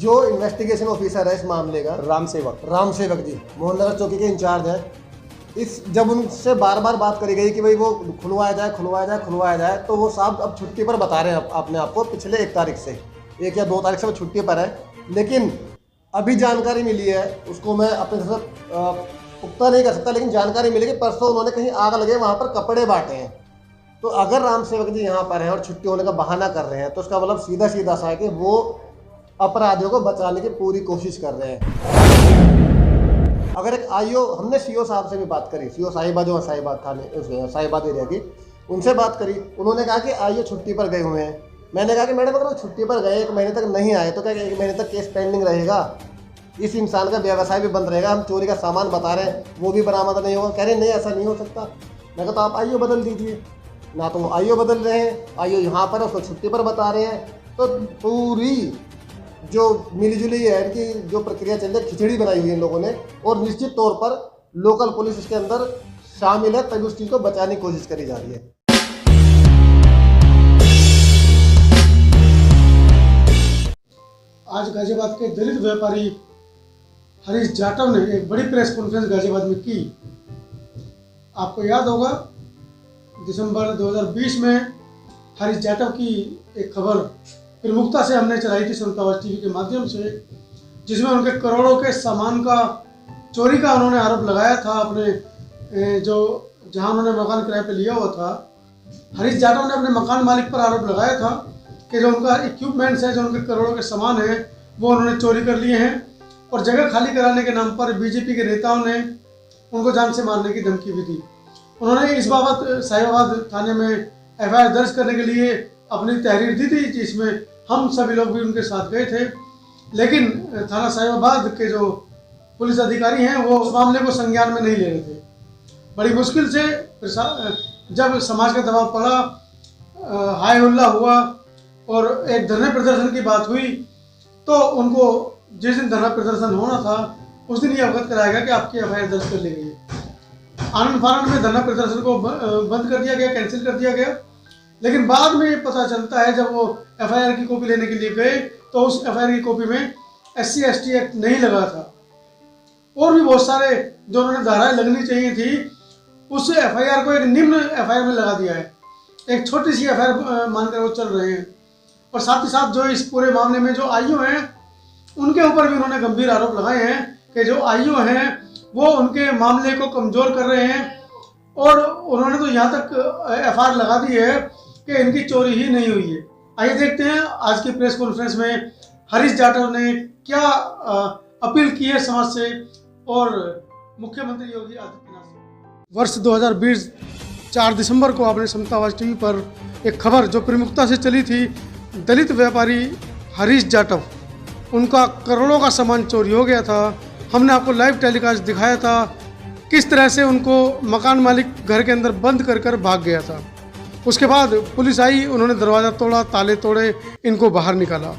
जो investigation officer है इस मामले का, राम सेवक जी मोहननगर चौकी के इंचार्ज है, जब उनसे बार बार बात करी गई कि भाई वो खुलवाया जाए, तो वो साहब अब छुट्टी पर बता रहे हैं अपने आप को। पिछले 1 तारीख से, 1 या 2 तारीख से वो छुट्टी पर है। लेकिन अभी जानकारी मिली है, उसको मैं अपने तरफ पुख्ता नहीं कर सकता, लेकिन जानकारी मिली कि परसों उन्होंने कहीं आग लगे वहाँ पर कपड़े बांटे हैं। तो अगर राम सेवक जी यहाँ पर हैं और छुट्टी होने का बहाना कर रहे हैं, तो उसका मतलब सीधा सीधा सा है कि वो अपराधियों को बचाने की पूरी कोशिश कर रहे हैं। अगर एक आईओ, हमने सीओ साहब से भी बात करी, सीओ साहिबा जो साहिबाद एरिया की, उनसे बात करी। उन्होंने कहा कि आईओ छुट्टी पर गए हुए हैं। मैंने कहा कि मैडम अगर वो छुट्टी पर गए 1 महीने तक नहीं आए तो क्या 1 महीने तक केस पेंडिंग रहेगा? इस इंसान का व्यवसाय भी बंद रहेगा। हम चोरी का सामान बता रहे हैं, वो भी बरामद नहीं होगा। कह रहे नहीं, ऐसा नहीं हो सकता। मैं कहा तो आप आईओ बदल दीजिए। ना तो वो आईओ बदल रहे हैं, आईओ यहाँ पर उसको छुट्टी पर बता रहे हैं। तो पूरी जो मिलीजुली है इनकी जो प्रक्रिया चल रही है, खिचड़ी बनाई हुई है इन लोगों ने, और निश्चित तौर पर लोकल पुलिस इसके अंदर शामिल है, तभी उस चीज़ को बचाने की कोशिश करी जा रही है। आज गाजियाबाद के दलित व्यापारी हरीश जाटव ने एक बड़ी प्रेस कॉन्फ्रेंस गाजियाबाद में की। आपको याद होगा दिसंबर 2020 में हरीश जाटव की एक खबर प्रमुखता से हमने चलाई थी समतावाद टीवी के माध्यम से, जिसमें उनके करोड़ों के सामान का चोरी का उन्होंने आरोप लगाया था। अपने जो जहां उन्होंने मकान किराए पे लिया हुआ था, हरीश जाटव ने अपने मकान मालिक पर आरोप लगाया था कि जो उनका इक्विपमेंट्स है, जो उनके करोड़ों के सामान है, वो उन्होंने चोरी कर लिए हैं। और जगह खाली कराने के नाम पर बीजेपी के नेताओं ने उनको जान से मारने की धमकी भी दी। उन्होंने इस बाबत साहिबाबाद थाने में एफआईआर दर्ज करने के लिए अपनी तहरीर दी थी, जिसमें हम सभी लोग भी उनके साथ गए थे। लेकिन थाना साहिबाबाद के जो पुलिस अधिकारी हैं वो उस मामले को संज्ञान में नहीं ले रहे थे। बड़ी मुश्किल से जब समाज का दबाव पड़ा, हाय हुल्ला हुआ और एक धरने प्रदर्शन की बात हुई, तो उनको जिस दिन धरना प्रदर्शन होना था उस दिन ये अवगत कराया गया कि आपकी एफआईआर दर्ज कर ली गई है। आनंद फानंद में धरना प्रदर्शन को बंद कर दिया गया, कैंसिल कर दिया गया। लेकिन बाद में ये पता चलता है, जब वो एफआईआर की कॉपी लेने के लिए गए तो उस एफआईआर की कॉपी में SC/ST एक्ट नहीं लगा था, और भी बहुत सारे जो उन्होंने धाराएं लगनी चाहिए थी, उस एफआईआर को एक निम्न एफआईआर में लगा दिया है। एक छोटी सी एफआईआर मानकर वो चल रहे हैं। और साथ ही साथ जो इस पूरे मामले में जो आईओ हैं, उनके ऊपर भी उन्होंने गंभीर आरोप लगाए हैं कि जो आईओ हैं वो उनके मामले को कमज़ोर कर रहे हैं। और उन्होंने तो यहाँ तक एफआईआर लगा दी है कि इनकी चोरी ही नहीं हुई है। आइए देखते हैं आज की प्रेस कॉन्फ्रेंस में हरीश जाटव ने क्या अपील की है समाज से और मुख्यमंत्री योगी आदित्यनाथ से। वर्ष 2020 4 दिसंबर को आपने समतावाद टीवी पर एक खबर जो प्रमुखता से चली थी, दलित व्यापारी हरीश जाटव, उनका करोड़ों का सामान चोरी हो गया था। हमने आपको लाइव टेलीकास्ट दिखाया था किस तरह से उनको मकान मालिक घर के अंदर बंद कर कर भाग गया था। उसके बाद पुलिस आई, उन्होंने दरवाज़ा तोड़ा, ताले तोड़े, इनको बाहर निकाला।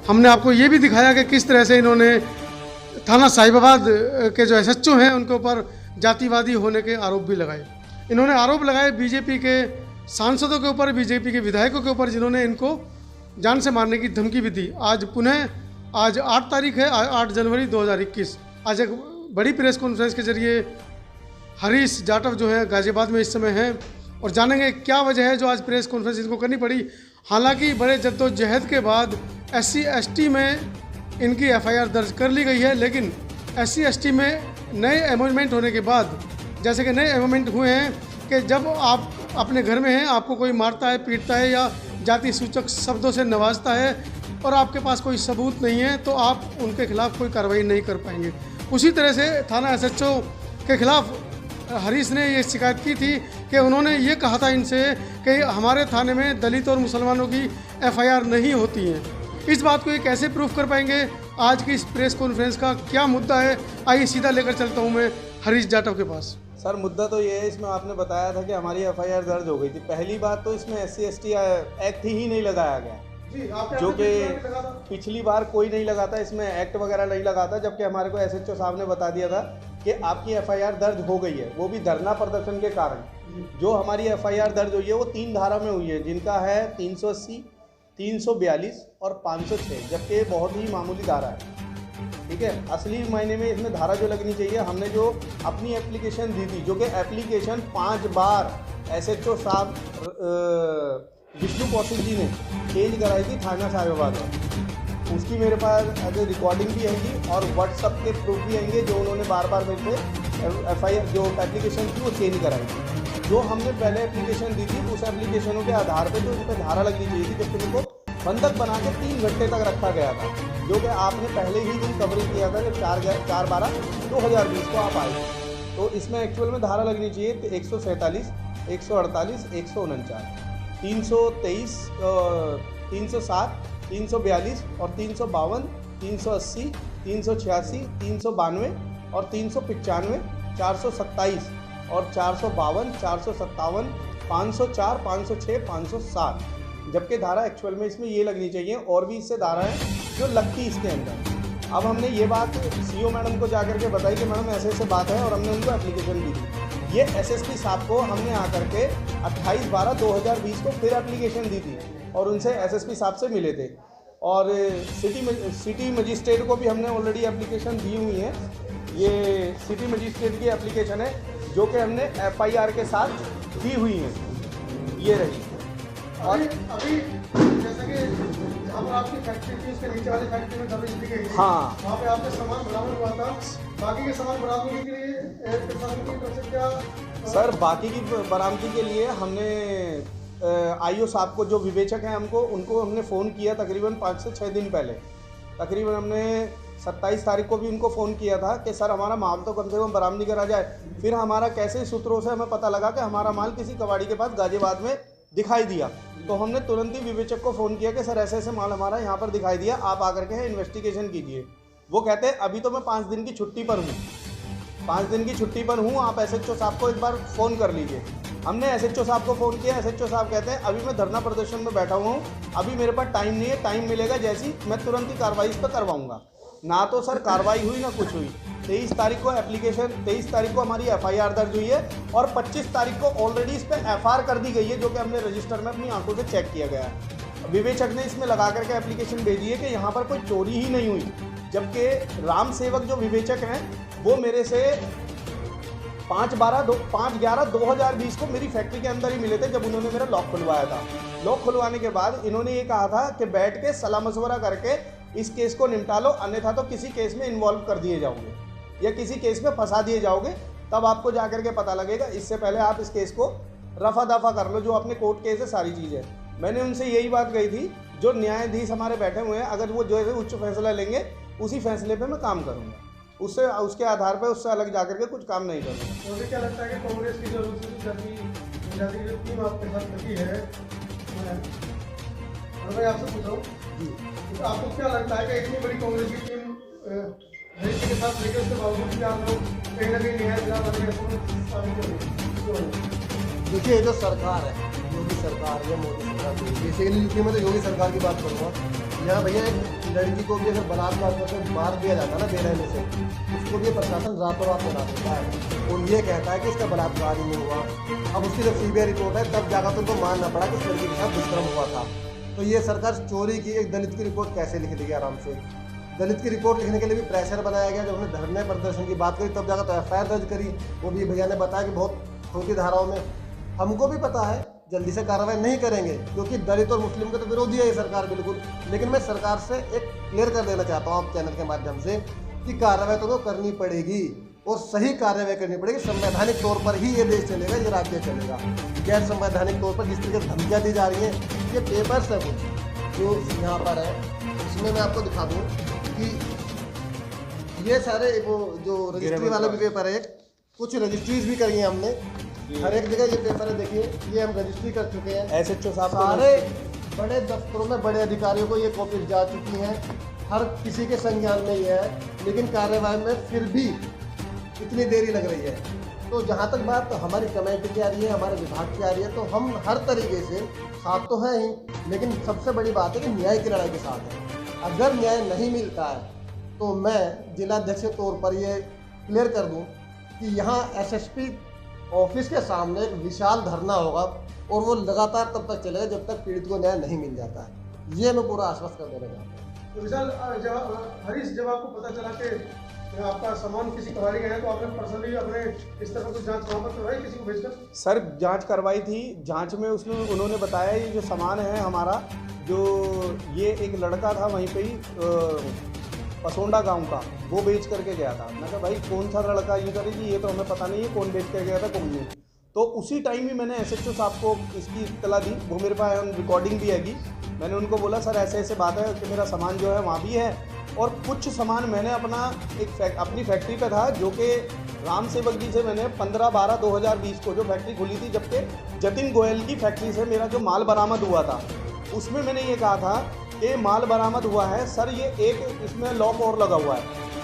हमने आपको ये भी दिखाया कि किस तरह से इन्होंने थाना साहिबाबाद के जो SHO हैं उनके ऊपर जातिवादी होने के आरोप भी लगाए। इन्होंने आरोप लगाए बीजेपी के सांसदों के ऊपर, बीजेपी के विधायकों के ऊपर, जिन्होंने इनको जान से मारने की धमकी भी दी। आज पुनः आज 8 तारीख है, 8 जनवरी 2021, आज एक बड़ी प्रेस कॉन्फ्रेंस के जरिए हरीश जाटव जो है गाजियाबाद में इस समय हैं, और जानेंगे क्या वजह है जो आज प्रेस कॉन्फ्रेंस इनको करनी पड़ी। हालांकि बड़े जद्दोजहद के बाद SC/ST में इनकी एफआईआर दर्ज कर ली गई है, लेकिन SC/ST में नए अमेंडमेंट होने के बाद, जैसे कि नए अमेंडमेंट हुए हैं कि जब आप अपने घर में हैं, आपको कोई मारता है, पीटता है या जाति सूचक शब्दों से नवाजता है और आपके पास कोई सबूत नहीं है, तो आप उनके खिलाफ कोई कार्रवाई नहीं कर पाएंगे। उसी तरह से थाना SHO के खिलाफ हरीश ने ये शिकायत की थी कि उन्होंने ये कहा था इनसे कि हमारे थाने में दलित और मुसलमानों की एफआईआर नहीं होती है। इस बात को ये कैसे प्रूफ कर पाएंगे? आज की इस प्रेस कॉन्फ्रेंस का क्या मुद्दा है, आइए सीधा लेकर चलता हूँ मैं हरीश जाटव के पास। सर, मुद्दा तो ये है, इसमें आपने बताया था कि हमारी एफआईआर दर्ज हो गई थी। पहली बात तो इसमें SC/ST एक्ट ही नहीं लगाया गया, जो कि पिछली बार कोई नहीं लगा था, इसमें एक्ट वगैरह नहीं लगा था। जबकि हमारे को SHO साहब ने बता दिया था कि आपकी एफआईआर दर्ज हो गई है, वो भी धरना प्रदर्शन के कारण। जो हमारी एफआईआर दर्ज हुई है वो 3 धारा में हुई है, जिनका है 380, 342 और 506, जबकि ये बहुत ही मामूली धारा है। ठीक है, असली मायने में इसमें धारा जो लगनी चाहिए, हमने जो अपनी एप्लीकेशन दी थी, जो कि एप्लीकेशन 5 बार SHO साहब विष्णु कौशिक जी ने चेंज कराई थी थाना साहिबाबाद में, उसकी मेरे पास अगर रिकॉर्डिंग भी आएंगी और व्हाट्सअप के प्रूफ भी आएंगे जो उन्होंने बार बार मेरे से FIR जो एप्लीकेशन थी वो चेंज कराई थी। जो हमने पहले एप्लीकेशन दी थी उस एप्लीकेशनों के आधार पर जो उस पर धारा लगनी चाहिए थी, जबकि उनको बंधक बना के 3 घंटे तक रखा गया था, जो कि आपने पहले ही दिन कवरेज किया था जब 4/12/2020 को आप आए। तो इसमें एक्चुअल में धारा लगनी चाहिए 147, 148, 149, 323, 307, 342 और 352, 380, 386, 392 और 395, 427 और 452, 457, 504, 506, 507, जबकि धारा एक्चुअल में इसमें ये लगनी चाहिए और भी इससे धारा है जो लगती इसके अंदर। अब हमने ये बात CO मैडम को जाकर के बताई कि मैडम ऐसे ऐसे बात है, और हमने उनको एप्लीकेशन दी थी। ये SSP साहब को हमने आकर के 28/12/2020 को फिर एप्लीकेशन दी थी और उनसे SSP साहब से मिले थे, और सिटी मजिस्ट्रेट को भी हमने ऑलरेडी एप्लीकेशन दी हुई है। ये सिटी मजिस्ट्रेट की एप्लीकेशन है जो कि हमने FIR के साथ दी हुई है, ये रही। और अभी जैसा कि जहाँ पर आपकी फैक्ट्री थी उसके नीचे वाली फैक्ट्री में दबिश दी गई थी, हाँ, वहाँ पे आपने सामान बरामद हुआ था। बाकी के सामान बरामदगी के लिए प्रशासन की तरफ से क्या सर बाकी की बरामदगी के लिए हमने IO साहब को जो विवेचक हैं उनको हमने फ़ोन किया तकरीबन 5 से 6 दिन पहले। तकरीबन हमने 27 तारीख को भी उनको फ़ोन किया था कि सर हमारा माल तो कम से कम बरामदी करा जाए। फिर हमारा कैसे सूत्रों से हमें पता लगा कि हमारा माल किसी कबाड़ी के पास गाजियाबाद में दिखाई दिया, तो हमने तुरंत ही विवेचक को फ़ोन किया कि सर ऐसे ऐसे माल हमारा यहाँ पर दिखाई दिया, आप आकर के इन्वेस्टिगेशन कीजिए। वो कहते हैं अभी तो मैं 5 दिन की छुट्टी पर हूँ, 5 दिन की छुट्टी पर हूँ, आप SHO साहब को एक बार फ़ोन कर लीजिए। हमने SHO साहब को फ़ोन किया, SHO साहब कहते हैं अभी मैं धरना प्रदर्शन में बैठा हुआ हूँ, अभी मेरे पास टाइम नहीं है, टाइम मिलेगा जैसी मैं तुरंत ही कार्रवाई इस पर करवाऊँगा। ना तो सर कार्रवाई हुई ना कुछ हुई। 23 तारीख को एप्लीकेशन, 23 तारीख को हमारी FIR दर्ज हुई है और 25 तारीख को ऑलरेडी इस पर FR कर दी गई है, जो कि हमने रजिस्टर में अपनी आंखों से चेक किया गया है। विवेचक ने इसमें लगा करके एप्लीकेशन भेजी है कि यहाँ पर कोई चोरी ही नहीं हुई, जबकि राम सेवक जो विवेचक हैं वो मेरे से 5/11/2020 को मेरी फैक्ट्री के अंदर ही मिले थे, जब उन्होंने मेरा लॉक खुलवाया था। लॉक खुलवाने के बाद इन्होंने ये कहा था कि बैठ के सलाह मशवरा करके इस केस को निपटा लो, अन्यथा तो किसी केस में इन्वॉल्व कर दिए जाओगे या किसी केस में फंसा दिए जाओगे, तब आपको जा करके पता लगेगा। इससे पहले आप इस केस को रफा दफा कर लो, जो अपने कोर्ट केस है सारी चीज़ें। मैंने उनसे यही बात कही थी, जो न्यायाधीश हमारे बैठे हुए हैं अगर वो जो है उच्च फैसला लेंगे उसी फैसले पे मैं काम करूँगा, उसके आधार पर उससे अलग जा करके कुछ काम नहीं करूँगा। मुझे क्या लगता है कि कांग्रेस की जो टीम आपके साथ लगी है, मैं आपसे पूछा हूँ तो आपको क्या लगता है कि इतनी बड़ी कांग्रेस की टीम के साथ लेकर उसके बावजूद भी आप लोग कहीं ना कहीं न्याय देखिए ये जो सरकार है, योगी सरकार या मोदी सरकार, बेसिकली यूपी में तो योगी सरकार की बात करूँगा। यहाँ भैया एक लड़की को भी अगर बलात्कार करके मार दिया जाता ना बेरहमी से, उसको भी प्रशासन रातों रात बना देता है और ये कहता है कि इसका बलात्कार ही नहीं हुआ। अब उसकी जब CBI रिपोर्ट है तब जाकर तो उनको मानना पड़ा कि उस लड़की के साथ दुष्कर्म हुआ था। तो ये सरकार चोरी की एक दलित की रिपोर्ट कैसे लिख देगी आराम से। दलित की रिपोर्ट लिखने के लिए भी प्रेशर बनाया गया। जब हमने धरने प्रदर्शन की बात करी तब जाकर तो FIR दर्ज करी, वो भी भैया ने बताया कि बहुत छोटी धाराओं में। हमको भी पता है जल्दी से कार्रवाई नहीं करेंगे क्योंकि दलित और मुस्लिम का तो विरोधी है ये सरकार बिल्कुल, लेकिन मैं सरकार से एक क्लियर कर देना चाहता हूँ आप चैनल के माध्यम से कि कार्रवाई तो करनी पड़ेगी और सही कार्रवाई करनी पड़ेगी। संवैधानिक तौर पर ही ये देश चलेगा, ये राज्य चलेगा। गैर संवैधानिक तौर पर जिस तरीके से धमकियाँ दी जा रही हैं, ये पेपर्स है कुछ जो यहाँ पर है, इसमें मैं आपको दिखा दूँ कि ये सारे वो जो रजिस्ट्री वाले भी पेपर है, कुछ रजिस्ट्रीज भी करी हैं हमने, हर एक जगह ये पेपर है। देखिए ये हम रजिस्ट्री कर चुके हैं। SHO साहब सारे बड़े दफ्तरों में बड़े अधिकारियों को ये कॉपी जा चुकी हैं, हर किसी के संज्ञान में ये है, लेकिन कार्यवाही में फिर भी इतनी देरी लग रही है। तो जहाँ तक बात हमारी कमेटी की आ रही है, हमारे विभाग की आ रही है, तो हम हर तरीके से साथ तो हैं ही, लेकिन सबसे बड़ी बात है कि न्याय की लड़ाई के साथ है। अगर न्याय नहीं मिलता है तो मैं जिलाध्यक्ष के तौर पर ये क्लियर कर दूं कि यहाँ SSP ऑफिस के सामने एक विशाल धरना होगा और वो लगातार तब तक चलेगा जब तक पीड़ित को न्याय नहीं मिल जाता है। ये मैं पूरा आश्वस्त कर देना चाहता हूँ। तो विशाल, हरीश, जब आपको पता चला कि आपका सामान किसी कबाड़ी का है, तो आपने पर्सनली अपने इस तरह कुछ जांच वहाँ पर करवाई किसी को भेजकर? सर जांच करवाई थी। जांच में उसमें उन्होंने बताया ये जो सामान है हमारा, जो ये एक लड़का था वहीं पे ही पसोंडा गांव का, वो बेच करके गया था। मैं कहा भाई कौन सा लड़का ये करेगी, ये तो हमें पता नहीं है कौन बेच कर गया था कौन नहीं। तो उसी टाइम ही मैंने SHO साहब को इसकी इत्तला दी, वो मेरे पास रिकॉर्डिंग भी हैगी। मैंने उनको बोला सर ऐसे ऐसे बात है कि मेरा सामान जो है वहाँ भी है, और कुछ सामान मैंने अपना अपनी फैक्ट्री पे था, जो कि राम सेवक जी से मैंने 15/12/2020 को जो फैक्ट्री खुली थी, जबकि जतिन गोयल की फैक्ट्री से मेरा जो माल बरामद हुआ था, उसमें मैंने ये कहा था कि माल बरामद हुआ है सर, ये एक इसमें लॉक और लगा हुआ है,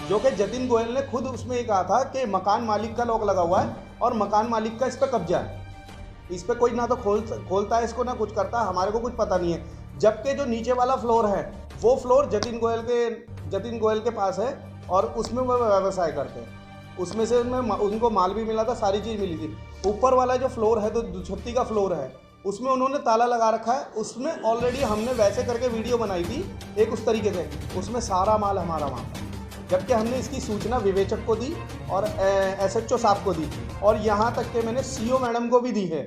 जो कि जतिन गोयल ने खुद उसमें ये कहा था कि मकान मालिक का लॉक लगा हुआ है और मकान मालिक का इस पर कब्जा है, इस पर कोई ना तो खोलता है इसको, ना कुछ करता है, हमारे को कुछ पता नहीं है। जबकि जो नीचे वाला फ्लोर है वो फ्लोर जतिन गोयल के पास है, और उसमें वो व्यवसाय करते हैं। उसमें से उनको माल भी मिला था, सारी चीज़ मिली थी। ऊपर वाला जो फ्लोर है, तो 236 का फ्लोर है, उसमें उन्होंने ताला लगा रखा है। उसमें ऑलरेडी हमने वैसे करके वीडियो बनाई थी एक उस तरीके से, उसमें सारा माल हमारा वहाँ पर। जबकि हमने इसकी सूचना विवेचक को दी और SHO साहब को दी, और यहाँ तक कि मैंने CO मैडम को भी दी है,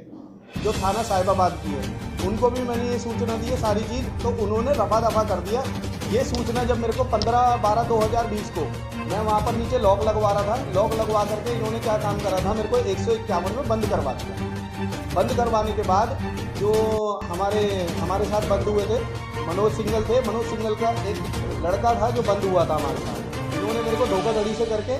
जो थाना साहिबाबाद की है, उनको भी मैंने ये सूचना दी है सारी चीज़। तो उन्होंने रफा दफा कर दिया। ये सूचना जब मेरे को 15/12/2020 को मैं वहाँ पर नीचे लॉक लगवा रहा था, लॉक लगवा करके इन्होंने क्या काम करा था, मेरे को 151 में बंद करवा दिया। बंद करवाने के बाद जो हमारे साथ बंद हुए थे, मनोज सिंगल थे, मनोज सिंगल का एक लड़का था जो बंद हुआ था हमारे साथ, इन्होंने मेरे को धोखाधड़ी से करके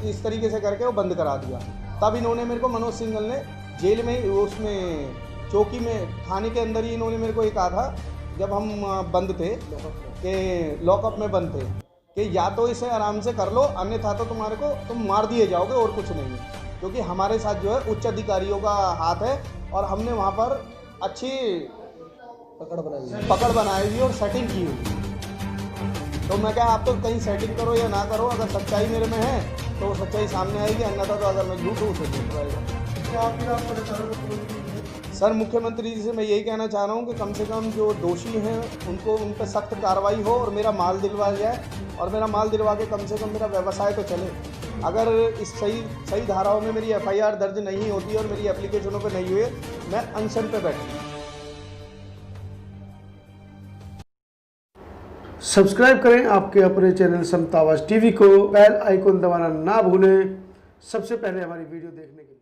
इस तरीके से करके वो बंद करा दिया। तब इन्होंने मेरे को, मनोज सिंगल ने जेल में, उसमें चौकी में, थाने के अंदर ही इन्होंने मेरे को ये कहा था, जब हम बंद थे कि लॉकअप में बंद थे, कि या तो इसे आराम से कर लो, अन्यथा तो तुम मार दिए जाओगे और कुछ नहीं है। क्योंकि हमारे साथ जो है उच्च अधिकारियों का हाथ है, और हमने वहाँ पर अच्छी पकड़ बनाई हुई और सेटिंग की हुई। तो मैं क्या, आप तो कहीं सेटिंग करो या ना करो, अगर सच्चाई मेरे में है तो वो सच्चाई सामने आएगी, अन्यथा तो अगर मैं झूठ हूँ तो झूठ रहेगा। सर मुख्यमंत्री जी से मैं यही कहना चाह रहा हूँ कि कम से कम जो दोषी हैं उनको, उन पर सख्त कार्रवाई हो और मेरा माल दिलवा जाए, और मेरा माल दिलवा के कम से कम मेरा व्यवसाय तो चले। अगर इस सही धाराओं में मेरी FIR दर्ज नहीं होती और मेरी एप्लीकेशनों पे नहीं हुए, मैं अनशन पे बैठूँ। सब्सक्राइब करें आपके अपने चैनल समता आवाज़ TV को, बेल आइकन दबाना ना भूलें, सबसे पहले हमारी वीडियो देखने के लिए।